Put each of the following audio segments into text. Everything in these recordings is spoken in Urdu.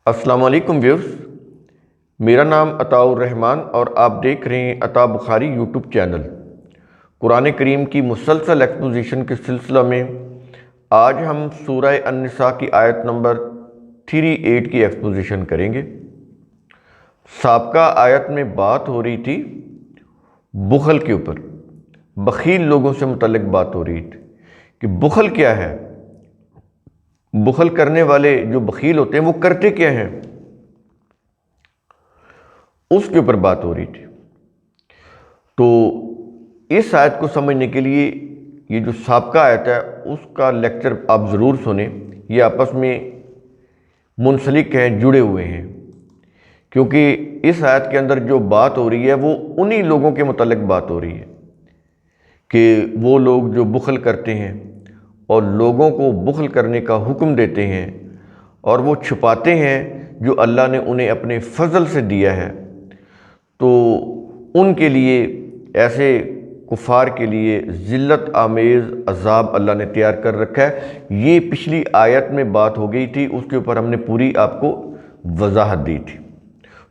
السلام علیکم ویورز، میرا نام عطاء الرحمن اور آپ دیکھ رہے ہیں عطا بخاری یوٹیوب چینل۔ قرآن کریم کی مسلسل ایکسپوزیشن کے سلسلہ میں آج ہم سورہ النساء کی آیت نمبر 38 کی ایکسپوزیشن کریں گے۔ سابقہ آیت میں بات ہو رہی تھی بخل کے اوپر، بخیل لوگوں سے متعلق بات ہو رہی تھی کہ بخل کیا ہے، بخل کرنے والے جو بخیل ہوتے ہیں وہ کرتے کیا ہیں، اس کے اوپر بات ہو رہی تھی۔ تو اس آیت کو سمجھنے کے لیے یہ جو سابقہ آیت ہے اس کا لیکچر آپ ضرور سنیں، یہ آپس میں منسلک ہیں، جڑے ہوئے ہیں، کیونکہ اس آیت کے اندر جو بات ہو رہی ہے وہ انہی لوگوں کے متعلق بات ہو رہی ہے کہ وہ لوگ جو بخل کرتے ہیں اور لوگوں کو بخل کرنے کا حکم دیتے ہیں اور وہ چھپاتے ہیں جو اللہ نے انہیں اپنے فضل سے دیا ہے، تو ان کے لیے، ایسے کفار کے لیے ذلت آمیز عذاب اللہ نے تیار کر رکھا ہے۔ یہ پچھلی آیت میں بات ہو گئی تھی، اس کے اوپر ہم نے پوری آپ کو وضاحت دی تھی،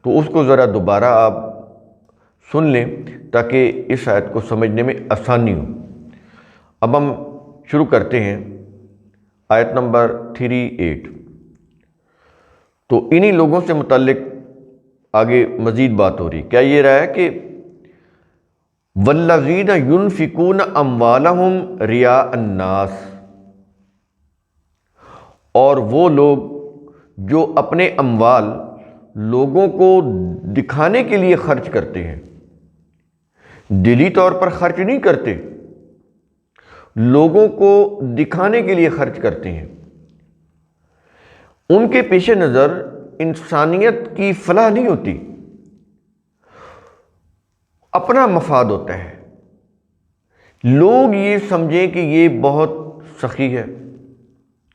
تو اس کو ذرا دوبارہ آپ سن لیں تاکہ اس آیت کو سمجھنے میں آسانی ہو۔ اب ہم شروع کرتے ہیں آیت نمبر 38۔ تو انہی لوگوں سے متعلق آگے مزید بات ہو رہی، کیا یہ رہا ہے کہ وَالَّذِينَ يُنْفِقُونَ أَمْوَالَهُمْ رِيَاءَ النَّاسِ، اور وہ لوگ جو اپنے اموال لوگوں کو دکھانے کے لیے خرچ کرتے ہیں، دلی طور پر خرچ نہیں کرتے، لوگوں کو دکھانے کے لیے خرچ کرتے ہیں۔ ان کے پیش نظر انسانیت کی فلاح نہیں ہوتی، اپنا مفاد ہوتا ہے۔ لوگ یہ سمجھیں کہ یہ بہت سخی ہے،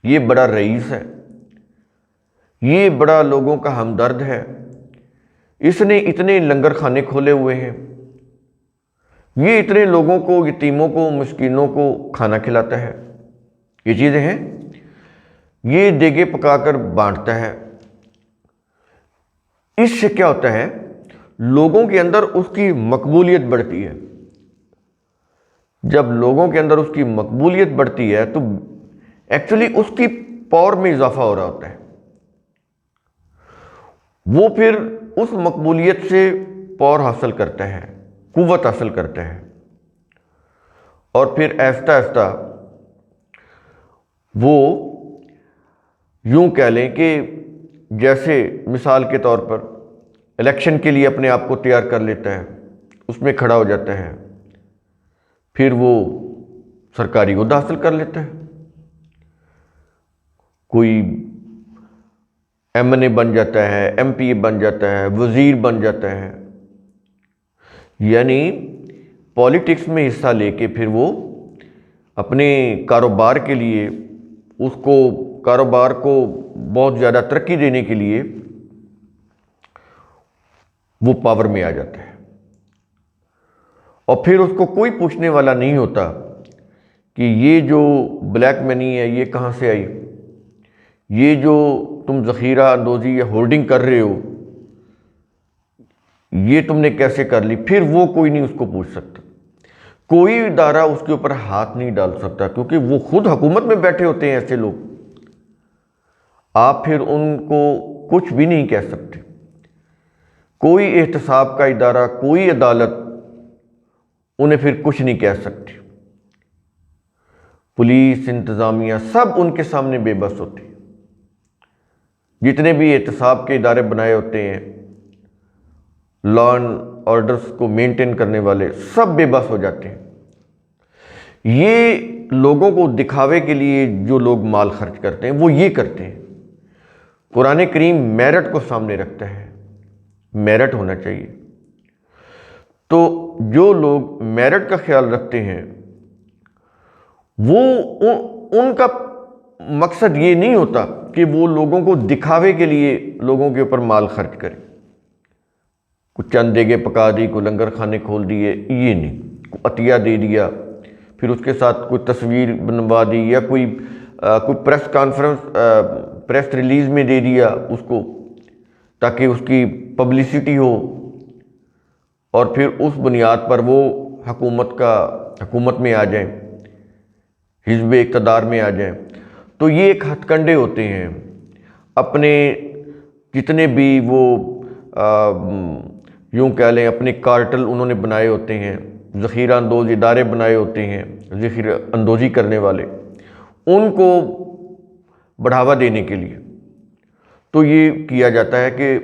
یہ بڑا رئیس ہے، یہ بڑا لوگوں کا ہمدرد ہے، اس نے اتنے لنگر خانے کھولے ہوئے ہیں، یہ اتنے لوگوں کو، یتیموں کو، مسکینوں کو کھانا کھلاتا ہے، یہ چیزیں ہیں، یہ دیگے پکا کر بانٹتا ہے۔ اس سے کیا ہوتا ہے، لوگوں کے اندر اس کی مقبولیت بڑھتی ہے۔ جب لوگوں کے اندر اس کی مقبولیت بڑھتی ہے تو ایکچولی اس کی پاور میں اضافہ ہو رہا ہوتا ہے، وہ پھر اس مقبولیت سے پاور حاصل کرتا ہے، قوت حاصل کرتا ہے، اور پھر آہستہ آہستہ وہ یوں کہہ لیں کہ جیسے مثال کے طور پر الیکشن کے لیے اپنے آپ کو تیار کر لیتا ہے، اس میں کھڑا ہو جاتا ہے، پھر وہ سرکاری عہدہ حاصل کر لیتا ہے، کوئی ایم این اے بن جاتا ہے، ایم پی اے بن جاتا ہے، وزیر بن جاتا ہے، یعنی پالیٹکس میں حصہ لے کے پھر وہ اپنے کاروبار کے لیے، اس کو کاروبار کو بہت زیادہ ترقی دینے کے لیے وہ پاور میں آ جاتا ہے، اور پھر اس کو کوئی پوچھنے والا نہیں ہوتا کہ یہ جو بلیک منی ہے یہ کہاں سے آئی، یہ جو تم ذخیرہ اندوزی یا ہولڈنگ کر رہے ہو یہ تم نے کیسے کر لی۔ پھر وہ کوئی نہیں اس کو پوچھ سکتا، کوئی ادارہ اس کے اوپر ہاتھ نہیں ڈال سکتا، کیونکہ وہ خود حکومت میں بیٹھے ہوتے ہیں ایسے لوگ، آپ پھر ان کو کچھ بھی نہیں کہہ سکتے۔ کوئی احتساب کا ادارہ، کوئی عدالت انہیں پھر کچھ نہیں کہہ سکتی، پولیس، انتظامیہ سب ان کے سامنے بے بس ہوتی، جتنے بھی احتساب کے ادارے بنائے ہوتے ہیں، لا اینڈ آرڈرز کو مینٹین کرنے والے سب بے بس ہو جاتے ہیں۔ یہ لوگوں کو دکھاوے کے لیے جو لوگ مال خرچ کرتے ہیں وہ یہ کرتے ہیں۔ قرآن کریم میرٹ کو سامنے رکھتا ہے، میرٹ ہونا چاہیے، تو جو لوگ میرٹ کا خیال رکھتے ہیں وہ ان کا مقصد یہ نہیں ہوتا کہ وہ لوگوں کو دکھاوے کے لیے لوگوں کے اوپر مال خرچ کرے، کچھ چند دیگے پکا دی، کوئی لنگر خانے کھول دیے، یہ نہیں، کوئی عطیہ دے دیا، پھر اس کے ساتھ کوئی تصویر بنوا دی، یا کوئی پریس کانفرنس، پریس ریلیز میں دے دیا اس کو، تاکہ اس کی پبلسٹی ہو اور پھر اس بنیاد پر وہ حکومت میں آ جائیں، حزب اقتدار میں آ جائیں۔ تو یہ ایک ہتھ کنڈے ہوتے ہیں، اپنے جتنے بھی وہ یوں کہہ لیں اپنے کارٹل انہوں نے بنائے ہوتے ہیں، ذخیرہ اندوز ادارے بنائے ہوتے ہیں ذخیرہ اندوزی کرنے والے، ان کو بڑھاوا دینے کے لیے تو یہ کیا جاتا ہے کہ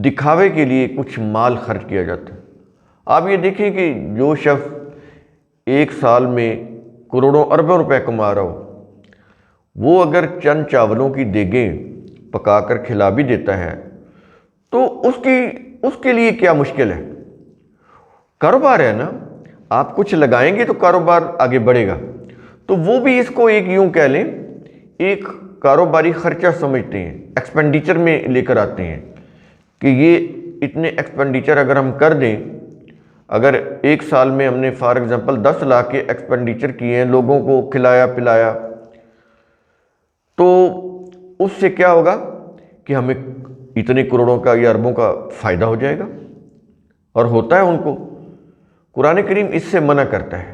دکھاوے کے لیے کچھ مال خرچ کیا جاتا ہے۔ آپ یہ دیکھیں کہ جو شخص ایک سال میں کروڑوں اربوں روپے کما رہا ہو، وہ اگر چند چاولوں کی دیگیں پکا کر کھلا بھی دیتا ہے تو اس کے لیے کیا مشکل ہے؟ کاروبار ہے نا، آپ کچھ لگائیں گے تو کاروبار آگے بڑھے گا۔ تو وہ بھی اس کو ایک یوں کہہ لیں ایک کاروباری خرچہ سمجھتے ہیں، ایکسپینڈیچر میں لے کر آتے ہیں کہ یہ اتنے ایکسپینڈیچر اگر ہم کر دیں، اگر ایک سال میں ہم نے فار ایگزامپل 10 لاکھ کے ایکسپینڈیچر کیے ہیں، لوگوں کو کھلایا پلایا، تو اس سے کیا ہوگا کہ ہمیں اتنے کروڑوں کا یا اربوں کا فائدہ ہو جائے گا، اور ہوتا ہے ان کو۔ قرآن کریم اس سے منع کرتا ہے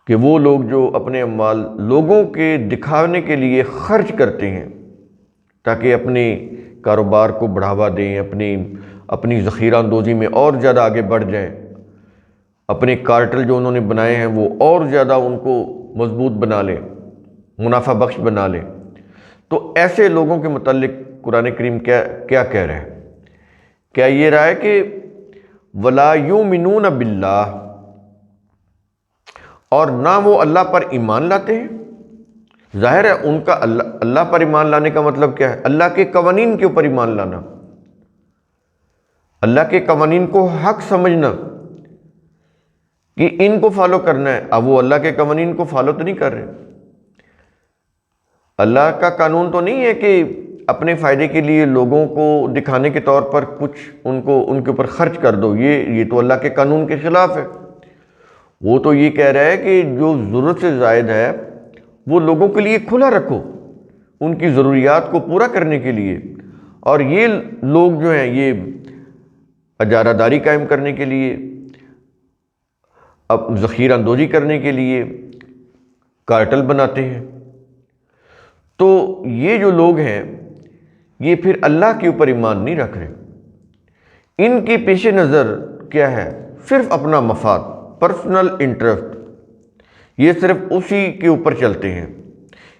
کہ وہ لوگ جو اپنے اموال لوگوں کے دکھانے کے لیے خرچ کرتے ہیں تاکہ اپنے کاروبار کو بڑھاوا دیں، اپنی ذخیرہ اندوزی میں اور زیادہ آگے بڑھ جائیں، اپنے کارٹل جو انہوں نے بنائے ہیں وہ اور زیادہ ان کو مضبوط بنا لیں، منافع بخش بنا لیں۔ تو ایسے لوگوں کے متعلق قرآن کریم کیا کہہ رہا ہے؟ کیا یہ رہا ہے کہ وَلَا يُؤْمِنُونَ بِاللَّهِ، اور نہ وہ اللہ پر ایمان لاتے ہیں۔ ظاہر ہے ان کا اللہ پر ایمان لانے کا مطلب کیا ہے؟ اللہ کے قوانین کے اوپر ایمان لانا، اللہ کے قوانین کو حق سمجھنا کہ ان کو فالو کرنا ہے۔ اب وہ اللہ کے قوانین کو فالو تو نہیں کر رہے۔ اللہ کا قانون تو نہیں ہے کہ اپنے فائدے کے لیے لوگوں کو دکھانے کے طور پر کچھ ان کے اوپر خرچ کر دو، یہ تو اللہ کے قانون کے خلاف ہے۔ وہ تو یہ کہہ رہا ہے کہ جو ضرورت سے زائد ہے وہ لوگوں کے لیے کھلا رکھو، ان کی ضروریات کو پورا کرنے کے لیے، اور یہ لوگ جو ہیں یہ اجارہ داری قائم کرنے کے لیے، اب ذخیرہ اندوزی کرنے کے لیے کارٹل بناتے ہیں۔ تو یہ جو لوگ ہیں یہ پھر اللہ کے اوپر ایمان نہیں رکھ رہے، ان کے پیش نظر کیا ہے؟ صرف اپنا مفاد، پرسنل انٹرسٹ، یہ صرف اسی کے اوپر چلتے ہیں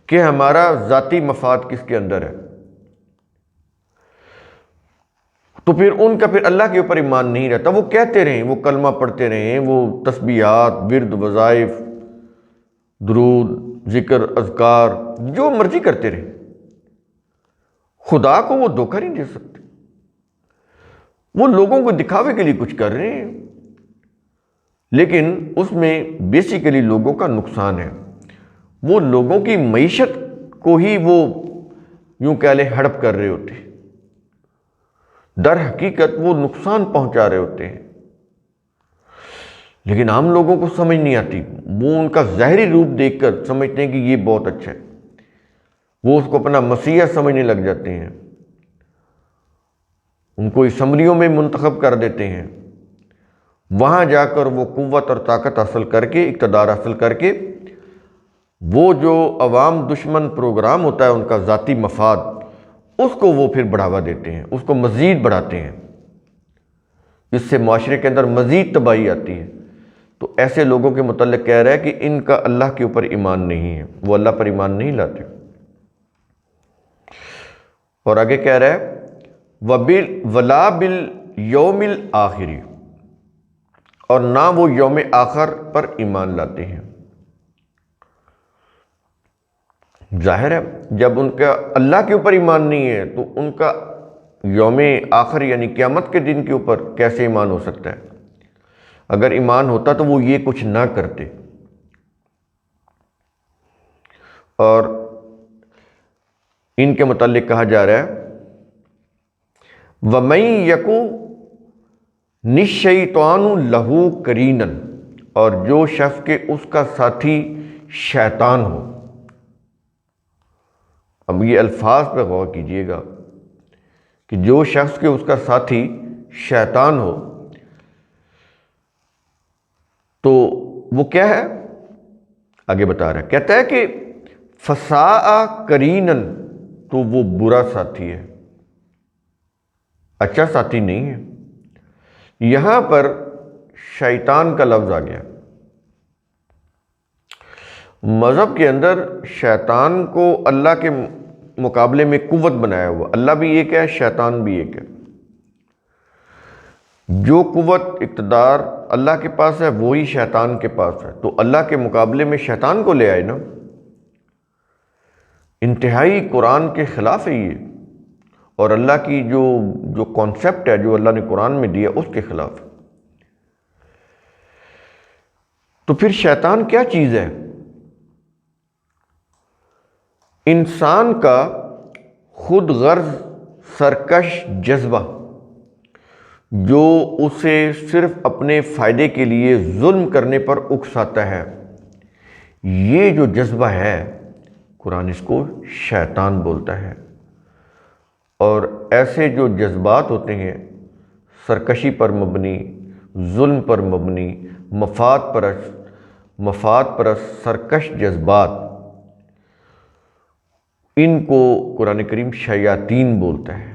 کہ ہمارا ذاتی مفاد کس کے اندر ہے۔ تو پھر ان کا پھر اللہ کے اوپر ایمان نہیں رہتا۔ وہ کہتے رہیں، وہ کلمہ پڑھتے رہیں، وہ تسبیحات، ورد، وظائف، درود، ذکر، اذکار، جو مرضی کرتے رہیں، خدا کو وہ دھوکہ نہیں دے سکتے۔ وہ لوگوں کو دکھاوے کے لیے کچھ کر رہے ہیں، لیکن اس میں بیسیکلی لوگوں کا نقصان ہے۔ وہ لوگوں کی معیشت کو ہی وہ یوں کہہ لیں ہڑپ کر رہے ہوتے ہیں، در حقیقت وہ نقصان پہنچا رہے ہوتے ہیں، لیکن عام لوگوں کو سمجھ نہیں آتی۔ وہ ان کا ظاہری روپ دیکھ کر سمجھتے ہیں کہ یہ بہت اچھا ہے، وہ اس کو اپنا مسیح سمجھنے لگ جاتے ہیں، ان کو اسمبلیوں میں منتخب کر دیتے ہیں، وہاں جا کر وہ قوت اور طاقت حاصل کر کے، اقتدار حاصل کر کے، وہ جو عوام دشمن پروگرام ہوتا ہے ان کا ذاتی مفاد، اس کو وہ پھر بڑھاوا دیتے ہیں، اس کو مزید بڑھاتے ہیں، اس سے معاشرے کے اندر مزید تباہی آتی ہے۔ تو ایسے لوگوں کے متعلق کہہ رہا ہے کہ ان کا اللہ کے اوپر ایمان نہیں ہے، وہ اللہ پر ایمان نہیں لاتے۔ اور آگے کہہ رہا ہے وَلَا بِالْيَوْمِ الْآخِرِ، اور نہ وہ یوم آخر پر ایمان لاتے ہیں۔ ظاہر ہے جب ان کا اللہ کے اوپر ایمان نہیں ہے تو ان کا یوم آخر یعنی قیامت کے دن کے اوپر کیسے ایمان ہو سکتا ہے؟ اگر ایمان ہوتا تو وہ یہ کچھ نہ کرتے۔ اور ان کے متعلق کہا جا رہا ہے وَمَن يَكُنِ الشَّيْطَانُ لَهُ قَرِينًا، اور جو شخص کے اس کا ساتھی شیطان ہو۔ اب یہ الفاظ پہ غور کیجئے گا کہ جو شخص کے اس کا ساتھی شیطان ہو تو وہ کیا ہے، آگے بتا رہا ہے، کہتا ہے کہ فساء قرینن، تو وہ برا ساتھی ہے، اچھا ساتھی نہیں ہے۔ یہاں پر شیطان کا لفظ آ گیا۔ مذہب کے اندر شیطان کو اللہ کے مقابلے میں قوت بنایا ہوا، اللہ بھی ایک ہے، شیطان بھی ایک ہے۔ جو قوت اقتدار اللہ کے پاس ہے وہی شیطان کے پاس ہے، تو اللہ کے مقابلے میں شیطان کو لے آئے نا، انتہائی قرآن کے خلاف ہے یہ، اور اللہ کی جو کانسیپٹ ہے جو اللہ نے قرآن میں دیا اس کے خلاف۔ تو پھر شیطان کیا چیز ہے؟ انسان کا خود غرض سرکش جذبہ جو اسے صرف اپنے فائدے کے لیے ظلم کرنے پر اکساتا ہے، یہ جو جذبہ ہے قرآن اس کو شیطان بولتا ہے۔ اور ایسے جو جذبات ہوتے ہیں سرکشی پر مبنی، ظلم پر مبنی، مفاد پرست سرکش جذبات، ان کو قرآن کریم شیاطین بولتا ہے۔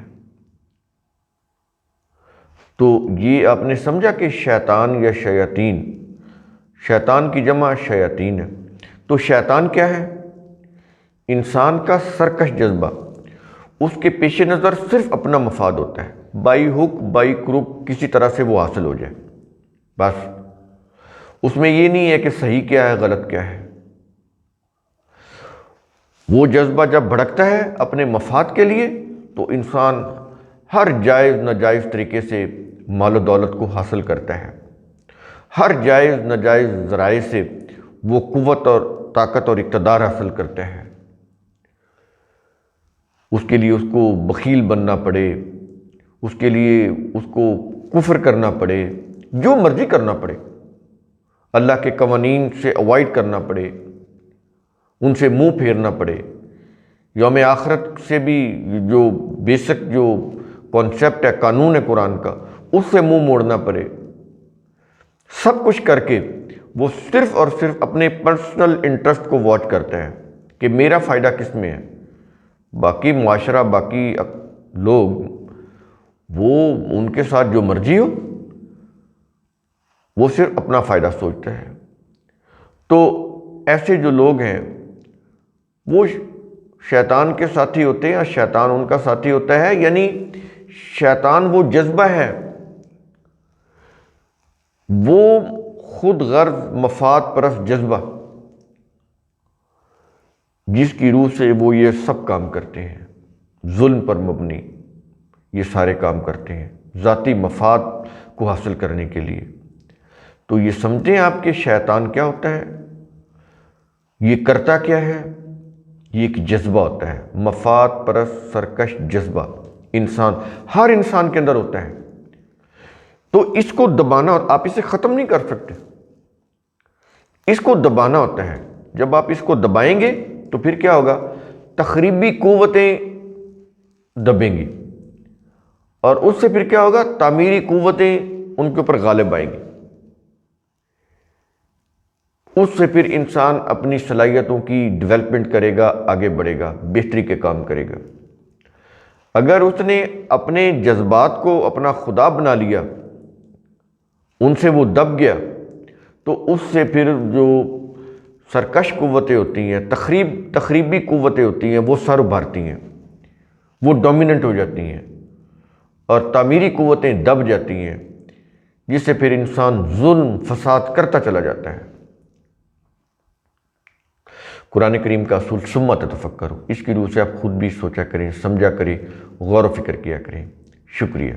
تو یہ آپ نے سمجھا کہ شیطان یا شیاطین، شیطان کی جمع شیاطین ہے۔ تو شیطان کیا ہے؟ انسان کا سرکش جذبہ، اس کے پیش نظر صرف اپنا مفاد ہوتا ہے، بائی ہک بائی کروک کسی طرح سے وہ حاصل ہو جائے، بس اس میں یہ نہیں ہے کہ صحیح کیا ہے غلط کیا ہے۔ وہ جذبہ جب بھڑکتا ہے اپنے مفاد کے لیے تو انسان ہر جائز ناجائز طریقے سے مال و دولت کو حاصل کرتا ہے، ہر جائز ناجائز ذرائع سے وہ قوت اور طاقت اور اقتدار حاصل کرتا ہے۔ اس کے لیے اس کو بخیل بننا پڑے، اس کے لیے اس کو کفر کرنا پڑے، جو مرضی کرنا پڑے، اللہ کے قوانین سے اوائڈ کرنا پڑے، ان سے منہ پھیرنا پڑے، یوم آخرت سے بھی جو بیسک جو کانسیپٹ ہے، قانون ہے قرآن کا، اس سے منہ موڑنا پڑے، سب کچھ کر کے وہ صرف اور صرف اپنے پرسنل انٹرسٹ کو واچ کرتا ہے کہ میرا فائدہ کس میں ہے۔ باقی معاشرہ، باقی لوگ، وہ ان کے ساتھ جو مرضی ہو، وہ صرف اپنا فائدہ سوچتا ہے۔ تو ایسے جو لوگ ہیں وہ شیطان کے ساتھی ہوتے ہیں، اور شیطان ان کا ساتھی ہوتا ہے، یعنی شیطان وہ جذبہ ہے، وہ خود غرض مفاد پرست جذبہ جس کی روح سے وہ یہ سب کام کرتے ہیں، ظلم پر مبنی یہ سارے کام کرتے ہیں ذاتی مفاد کو حاصل کرنے کے لیے۔ تو یہ سمجھیں آپ کہ شیطان کیا ہوتا ہے، یہ کرتا کیا ہے، یہ ایک جذبہ ہوتا ہے، مفاد پرست سرکش جذبہ، ہر انسان کے اندر ہوتا ہے۔ تو اس کو دبانا، آپ اسے ختم نہیں کر سکتے، اس کو دبانا ہوتا ہے۔ جب آپ اس کو دبائیں گے تو پھر کیا ہوگا، تخریبی قوتیں دبیں گی، اور اس سے پھر کیا ہوگا، تعمیری قوتیں ان کے اوپر غالب آئیں گی۔ اس سے پھر انسان اپنی صلاحیتوں کی ڈیولپمنٹ کرے گا، آگے بڑھے گا، بہتری کے کام کرے گا۔ اگر اس نے اپنے جذبات کو اپنا خدا بنا لیا، ان سے وہ دب گیا، تو اس سے پھر جو سرکش قوتیں ہوتی ہیں، تخریبی قوتیں ہوتی ہیں، وہ سر ابھارتی ہیں، وہ ڈومیننٹ ہو جاتی ہیں، اور تعمیری قوتیں دب جاتی ہیں، جس سے پھر انسان ظلم فساد کرتا چلا جاتا ہے۔ قرآن کریم کا اصول ثم تتفکروا، اس کی روح سے آپ خود بھی سوچا کریں، سمجھا کریں، غور و فکر کیا کریں۔ شکریہ۔